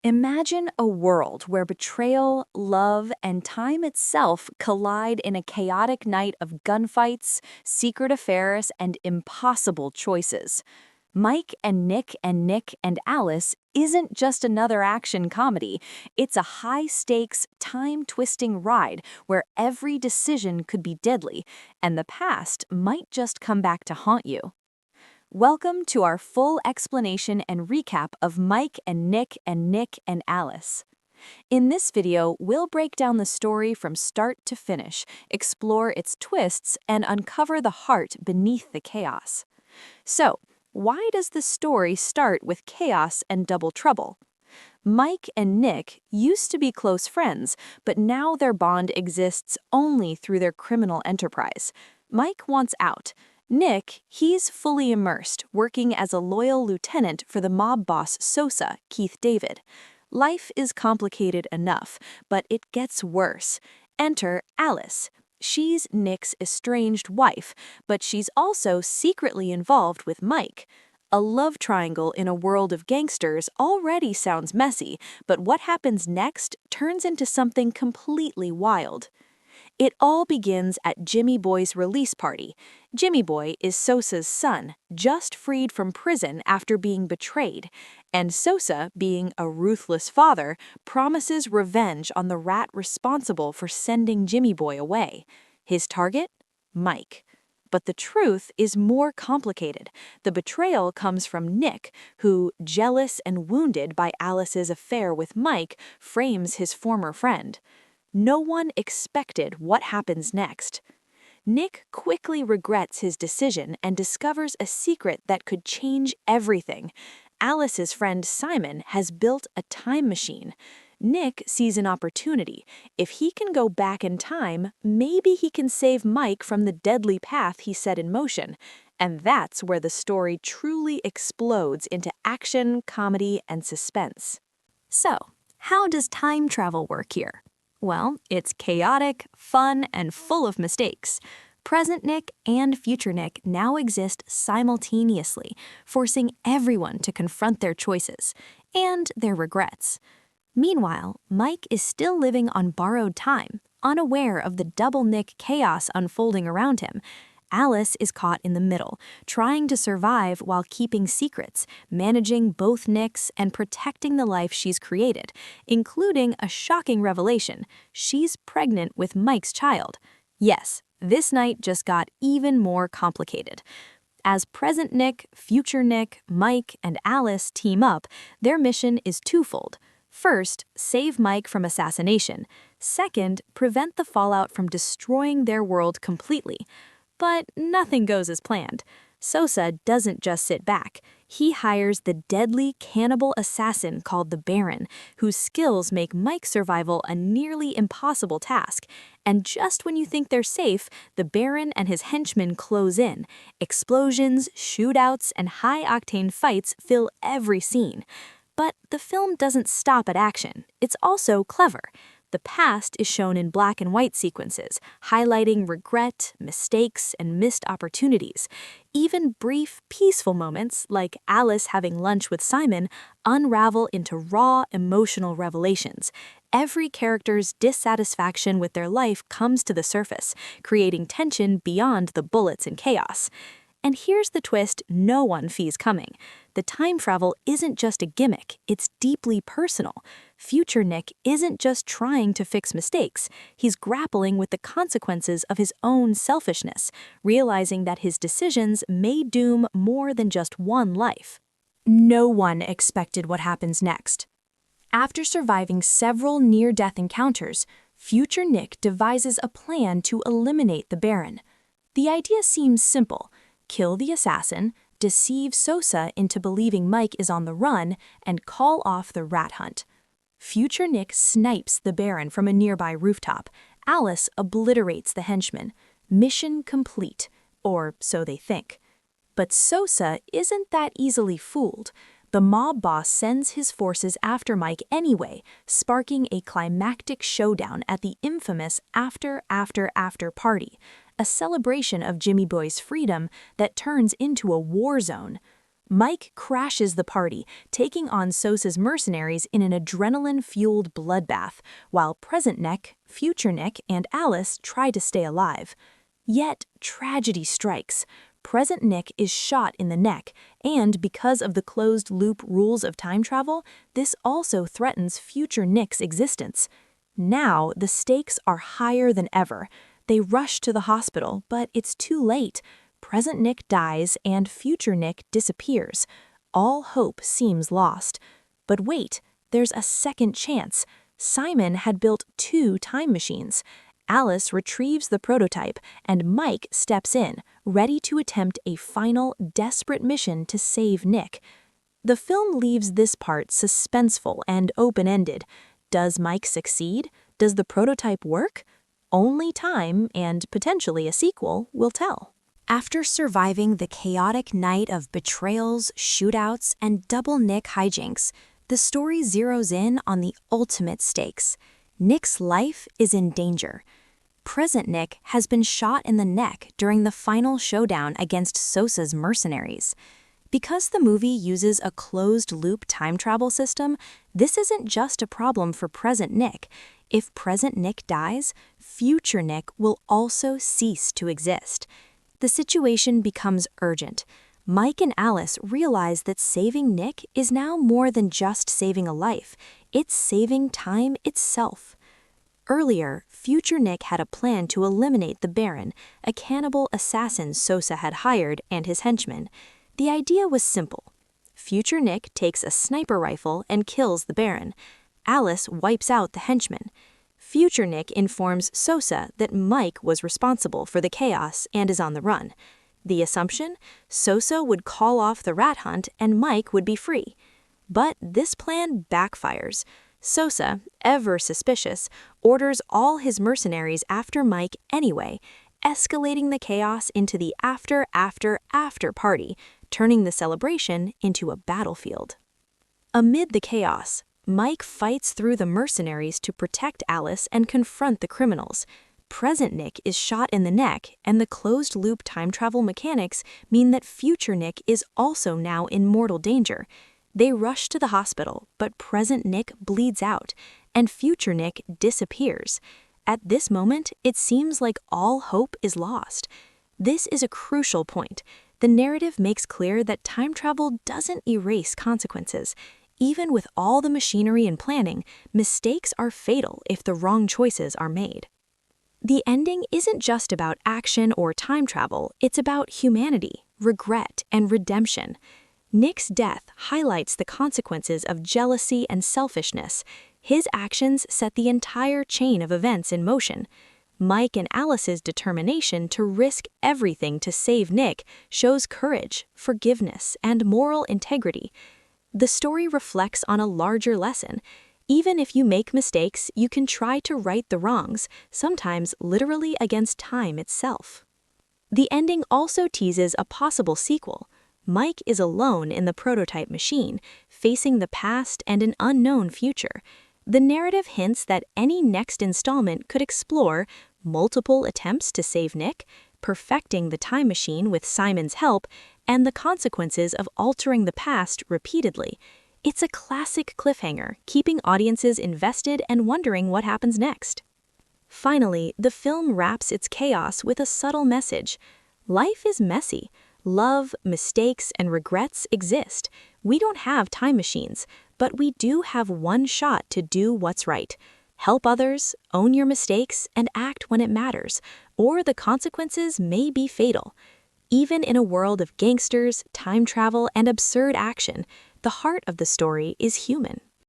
Imagine a world where betrayal, love, and time itself collide in a chaotic night of gunfights, secret affairs, and impossible choices. Mike and Nick and Alice isn't just another action comedy. It's a high-stakes, time-twisting ride where every decision could be deadly, and the past might just come back to haunt you. Welcome to our full explanation and recap of Mike and Nick and Alice. In this video, we'll break down the story from start to finish, explore its twists, and uncover the heart beneath the chaos. So, why does the story start with chaos and double trouble? Mike and Nick used to be close friends, but now their bond exists only through their criminal enterprise. Mike wants out. Nick, he's fully immersed, working as a loyal lieutenant for the mob boss Sosa, Keith David. Life is complicated enough, but it gets worse. Enter Alice. She's Nick's estranged wife, but she's also secretly involved with Mike. A love triangle in a world of gangsters already sounds messy, but what happens next turns into something completely wild. It all begins at Jimmy Boy's release party. Jimmy Boy is Sosa's son, just freed from prison after being betrayed, and Sosa, being a ruthless father, promises revenge on the rat responsible for sending Jimmy Boy away. His target? Mike. But the truth is more complicated. The betrayal comes from Nick, who, jealous and wounded by Alice's affair with Mike, frames his former friend. No one expected what happens next. Nick quickly regrets his decision and discovers a secret that could change everything. Alice's friend Simon has built a time machine. Nick sees an opportunity. If he can go back in time, maybe he can save Mike from the deadly path he set in motion. And that's where the story truly explodes into action, comedy, and suspense. So, how does time travel work here? Well, it's chaotic, fun, and full of mistakes. Present Nick and future Nick now exist simultaneously, forcing everyone to confront their choices and their regrets. Meanwhile, Mike is still living on borrowed time, unaware of the double Nick chaos unfolding around him. Alice is caught in the middle, trying to survive while keeping secrets, managing both Nicks and protecting the life she's created, including a shocking revelation: she's pregnant with Mike's child. Yes, this night just got even more complicated. As present Nick, future Nick, Mike, and Alice team up, their mission is twofold. First, save Mike from assassination. Second, prevent the fallout from destroying their world completely. But nothing goes as planned. Sosa doesn't just sit back. He hires the deadly cannibal assassin called the Baron, whose skills make Mike's survival a nearly impossible task. And just when you think they're safe, the Baron and his henchmen close in. Explosions, shootouts, and high-octane fights fill every scene. But the film doesn't stop at action. It's also clever. The past is shown in black and white sequences, highlighting regret, mistakes, and missed opportunities. Even brief, peaceful moments, like Alice having lunch with Simon, unravel into raw, emotional revelations. Every character's dissatisfaction with their life comes to the surface, creating tension beyond the bullets and chaos. And here's the twist no one sees coming. The time travel isn't just a gimmick, it's deeply personal. Future Nick isn't just trying to fix mistakes, he's grappling with the consequences of his own selfishness, realizing that his decisions may doom more than just one life. No one expected what happens next. After surviving several near-death encounters, future Nick devises a plan to eliminate the Baron. The idea seems simple: kill the assassin, deceive Sosa into believing Mike is on the run, and call off the rat hunt. Future Nick snipes the Baron from a nearby rooftop. Alice obliterates the henchman. Mission complete, or so they think. But Sosa isn't that easily fooled. The mob boss sends his forces after Mike anyway, sparking a climactic showdown at the infamous After party, a celebration of Jimmy Boy's freedom that turns into a war zone. Mike crashes the party, taking on Sosa's mercenaries in an adrenaline-fueled bloodbath, while present Nick, future Nick, and Alice try to stay alive. Yet, tragedy strikes. Present Nick is shot in the neck, and because of the closed-loop rules of time travel, this also threatens future Nick's existence. Now, the stakes are higher than ever. They rush to the hospital, but it's too late. Present Nick dies and future Nick disappears. All hope seems lost. But wait, there's a second chance. Simon had built 2 time machines. Alice retrieves the prototype, and Mike steps in, ready to attempt a final, desperate mission to save Nick. The film leaves this part suspenseful and open-ended. Does Mike succeed? Does the prototype work? Only time, and potentially a sequel, will tell. After surviving the chaotic night of betrayals, shootouts, and double Nick hijinks, the story zeroes in on the ultimate stakes. Nick's life is in danger. Present Nick has been shot in the neck during the final showdown against Sosa's mercenaries. Because the movie uses a closed-loop time travel system, this isn't just a problem for present Nick. If present Nick dies, future Nick will also cease to exist. The situation becomes urgent. Mike and Alice realize that saving Nick is now more than just saving a life. It's saving time itself. Earlier, future Nick had a plan to eliminate the Baron, a cannibal assassin Sosa had hired, and his henchmen. The idea was simple. Future Nick takes a sniper rifle and kills the Baron. Alice wipes out the henchmen. Future Nick informs Sosa that Mike was responsible for the chaos and is on the run. The assumption? Sosa would call off the rat hunt and Mike would be free. But this plan backfires. Sosa, ever suspicious, orders all his mercenaries after Mike anyway, escalating the chaos into the after party, turning the celebration into a battlefield. Amid the chaos, Mike fights through the mercenaries to protect Alice and confront the criminals. Present Nick is shot in the neck, and the closed-loop time travel mechanics mean that future Nick is also now in mortal danger. They rush to the hospital, but present Nick bleeds out, and future Nick disappears. At this moment, it seems like all hope is lost. This is a crucial point. The narrative makes clear that time travel doesn't erase consequences. Even with all the machinery and planning, mistakes are fatal if the wrong choices are made. The ending isn't just about action or time travel, it's about humanity, regret, and redemption. Nick's death highlights the consequences of jealousy and selfishness. His actions set the entire chain of events in motion. Mike and Alice's determination to risk everything to save Nick shows courage, forgiveness, and moral integrity. The story reflects on a larger lesson. Even if you make mistakes, you can try to right the wrongs, sometimes literally against time itself. The ending also teases a possible sequel. Mike is alone in the prototype machine, facing the past and an unknown future. The narrative hints that any next installment could explore multiple attempts to save Nick, perfecting the time machine with Simon's help, and the consequences of altering the past repeatedly. It's a classic cliffhanger, keeping audiences invested and wondering what happens next. Finally, the film wraps its chaos with a subtle message. Life is messy. Love, mistakes, and regrets exist. We don't have time machines, but we do have one shot to do what's right. Help others, own your mistakes, and act when it matters, or the consequences may be fatal. Even in a world of gangsters, time travel, and absurd action, the heart of the story is human.